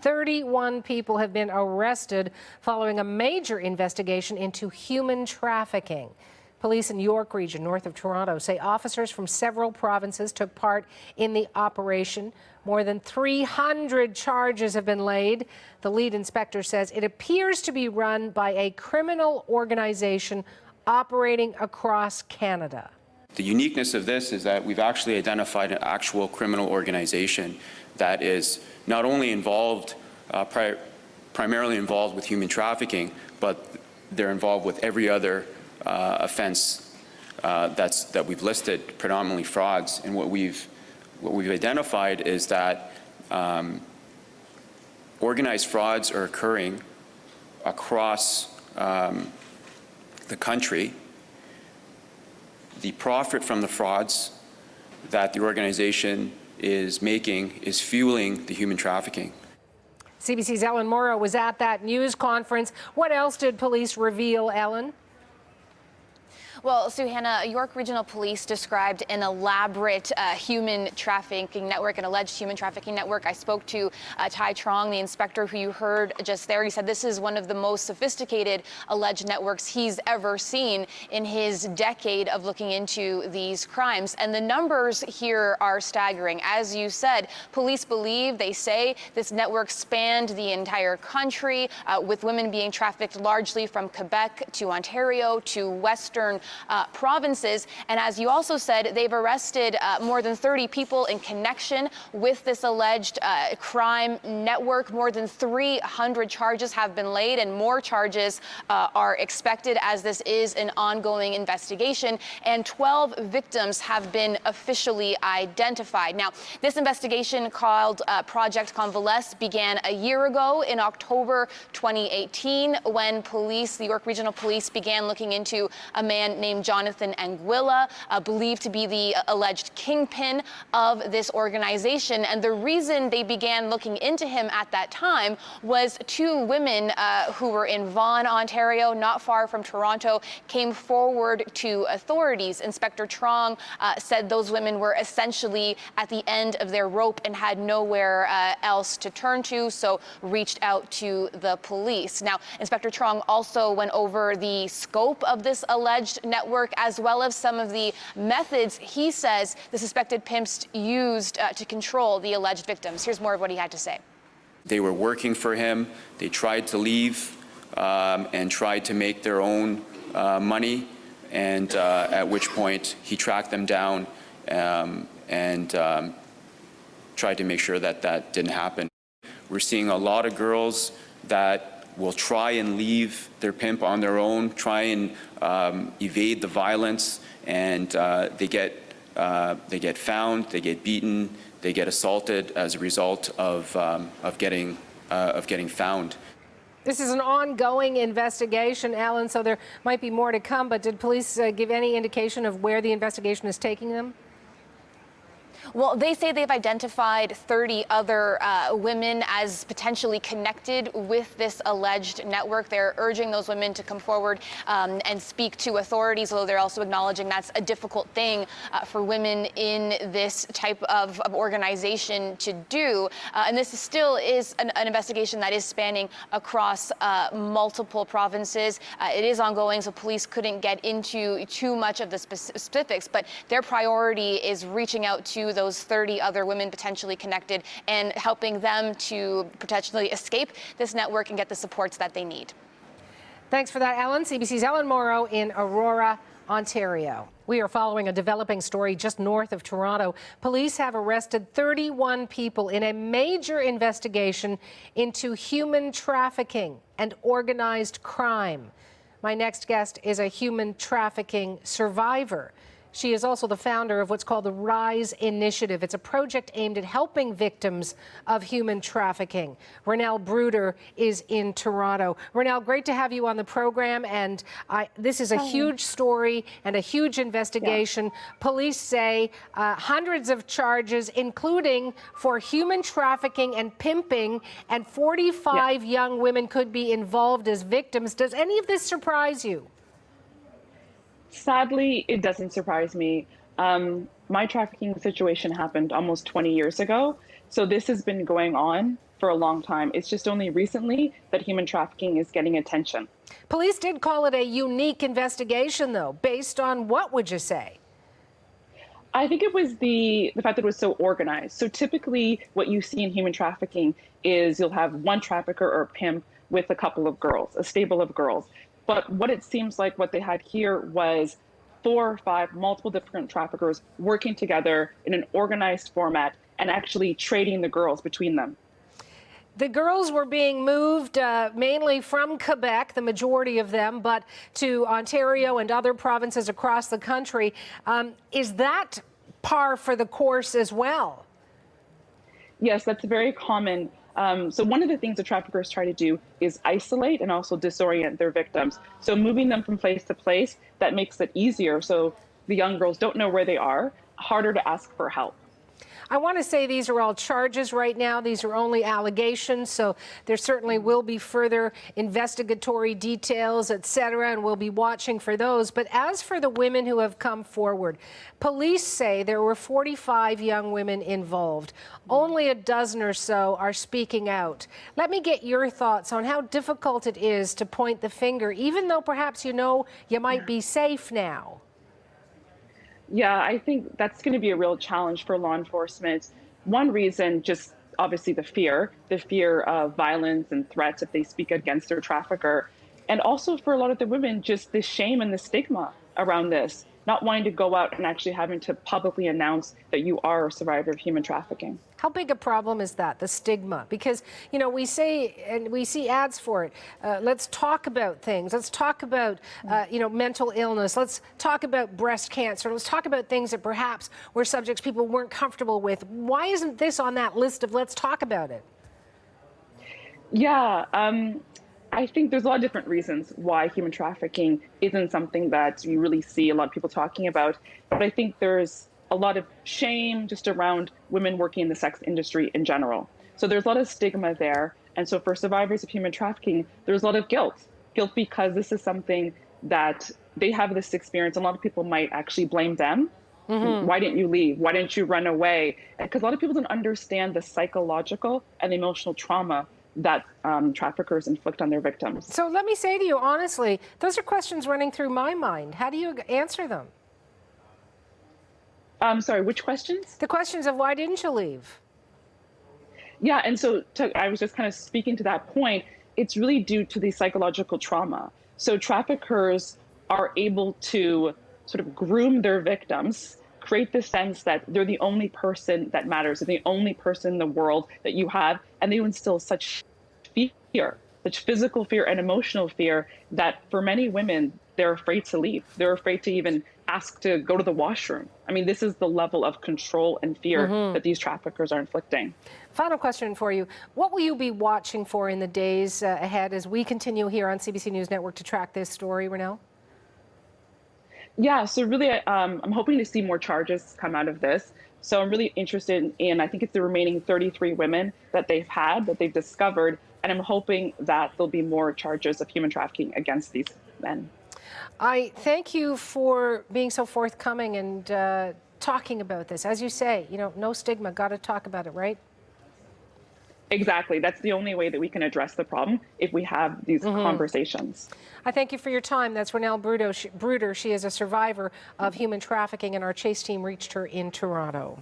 31 people have been arrested following a major investigation into human trafficking. Police in York Region, north of Toronto, say officers from several provinces took part in the operation. More than 300 charges have been laid. The lead inspector says it appears to be run by a criminal organization operating across Canada. The uniqueness of this is that we've actually identified an actual criminal organization that is not only involved, primarily involved with human trafficking, but they're involved with every other offense that we've listed, predominantly frauds. And what we've identified is that organized frauds are occurring across the country. The profit from the frauds that the organization is making is fueling the human trafficking. CBC's Ellen Morrow was at that news conference. What else did police reveal, Ellen? Well, Suhanna, York Regional Police described an elaborate human trafficking network, an alleged human trafficking network. I spoke to Ty Trong, the inspector who you heard just there. He said this is one of the most sophisticated alleged networks he's ever seen in his decade of looking into these crimes. And the numbers here are staggering. As you said, police believe, they say, this network spanned the entire country, with women being trafficked largely from Quebec to Ontario to Western provinces. And as you also said, they've arrested more than 30 people in connection with this alleged crime network. More than 300 charges have been laid, and more charges are expected as this is an ongoing investigation. And 12 victims have been officially identified. Now, this investigation called Project Convalesce began a year ago in October 2018 when police, the York Regional Police, began looking into a man named Jonathan Anguilla, believed to be the alleged kingpin of this organization. And the reason they began looking into him at that time was two women who were in Vaughan, Ontario, not far from Toronto, came forward to authorities. Inspector Trong said those women were essentially at the end of their rope and had nowhere else to turn to, so reached out to the police. Now, Inspector Trong also went over the scope of this alleged network, as well as some of the methods he says the suspected pimps used to control the alleged victims. Here's more of what he had to say. They were working for him. They tried to leave and tried to make their own money, and at which point he tracked them down and tried to make sure that that didn't happen. We're seeing a lot of girls that will try and leave their pimp on their own, try and evade the violence, and they get found, they get beaten, they get assaulted as a result of getting found. This is an ongoing investigation, Alan, so there might be more to come, but did police give any indication of where the investigation is taking them? Well, they say they've identified 30 other women as potentially connected with this alleged network. They're urging those women to come forward and speak to authorities, although they're also acknowledging that's a difficult thing for women in this type of organization to do. And this still is an investigation that is spanning across multiple provinces. It is ongoing, so police couldn't get into too much of the specifics, but their priority is reaching out to those 30 other women potentially connected and helping them to potentially escape this network and get the supports that they need. Thanks for that, Ellen. CBC's Ellen Morrow in Aurora, Ontario. We are following a developing story just north of Toronto. Police have arrested 31 people in a major investigation into human trafficking and organized crime. My next guest is a human trafficking survivor. She is also the founder of what's called the RISE Initiative. It's a project aimed at helping victims of human trafficking. Ronelle Bruder is in Toronto. Ronelle, great to have you on the program. And this is a huge story and a huge investigation. Yeah. Police say hundreds of charges, including for human trafficking and pimping, and 45 young women could be involved as victims. Does any of this surprise you? Sadly, it doesn't surprise me. My trafficking situation happened almost 20 years ago. So this has been going on for a long time. It's just only recently that human trafficking is getting attention. Police did call it a unique investigation, though. Based on what, would you say? I think it was the fact that it was so organized. So typically what you see in human trafficking is you'll have one trafficker or pimp with a couple of girls, a stable of girls. But what it seems like what they had here was 4 or 5 multiple different traffickers working together in an organized format and actually trading the girls between them. The girls were being moved mainly from Quebec, the majority of them, but to Ontario and other provinces across the country. Is that par for the course as well? Yes, that's very common. So one of the things the traffickers try to do is isolate and also disorient their victims. So moving them from place to place, that makes it easier. So the young girls don't know where they are, harder to ask for help. I want to say these are all charges right now. These are only allegations, so there certainly will be further investigatory details, et cetera, and we'll be watching for those. But as for the women who have come forward, police say there were 45 young women involved. Only a dozen or so are speaking out. Let me get your thoughts on how difficult it is to point the finger, even though perhaps you know you might be safe now. Yeah, I think that's going to be a real challenge for law enforcement. One reason, just obviously the fear of violence and threats if they speak against their trafficker. And also for a lot of the women, just the shame and the stigma around this, not wanting to go out and actually having to publicly announce that you are a survivor of human trafficking. How big a problem is that, the stigma? Because, you know, we say, and we see ads for it, let's talk about things. Let's talk about, you know, mental illness. Let's talk about breast cancer. Let's talk about things that perhaps were subjects people weren't comfortable with. Why isn't this on that list of let's talk about it? Yeah, I think there's a lot of different reasons why human trafficking isn't something that you really see a lot of people talking about. But I think there's a lot of shame just around women working in the sex industry in general. So there's a lot of stigma there. And so for survivors of human trafficking, there's a lot of guilt because this is something that they have this experience. A lot of people might actually blame them. Why didn't you leave? Why didn't you run away? Because a lot of people don't understand the psychological and emotional trauma that traffickers inflict on their victims. So let me say to you, honestly, those are questions running through my mind. How do you answer them? Sorry, which questions? The questions of why didn't you leave? Yeah, and so I was just kind of speaking to that point. It's really due to the psychological trauma. So traffickers are able to sort of groom their victims, create the sense that they're the only person that matters, they're the only person in the world that you have, and they instill such fear, such physical fear and emotional fear that for many women, they're afraid to leave. They're afraid to even ask to go to the washroom. I mean, this is the level of control and fear that these traffickers are inflicting. Final question for you. What will you be watching for in the days ahead as we continue here on CBC News Network to track this story, Renelle? Yeah, so really, I'm hoping to see more charges come out of this. So I'm really interested in, I think it's the remaining 33 women that they've discovered, and I'm hoping that there'll be more charges of human trafficking against these men. I thank you for being so forthcoming and talking about this. As you say, you know, no stigma, got to talk about it, right? Exactly. That's the only way that we can address the problem, if we have these conversations. I thank you for your time. That's Renelle Bruder. She is a survivor of human trafficking, and our chase team reached her in Toronto.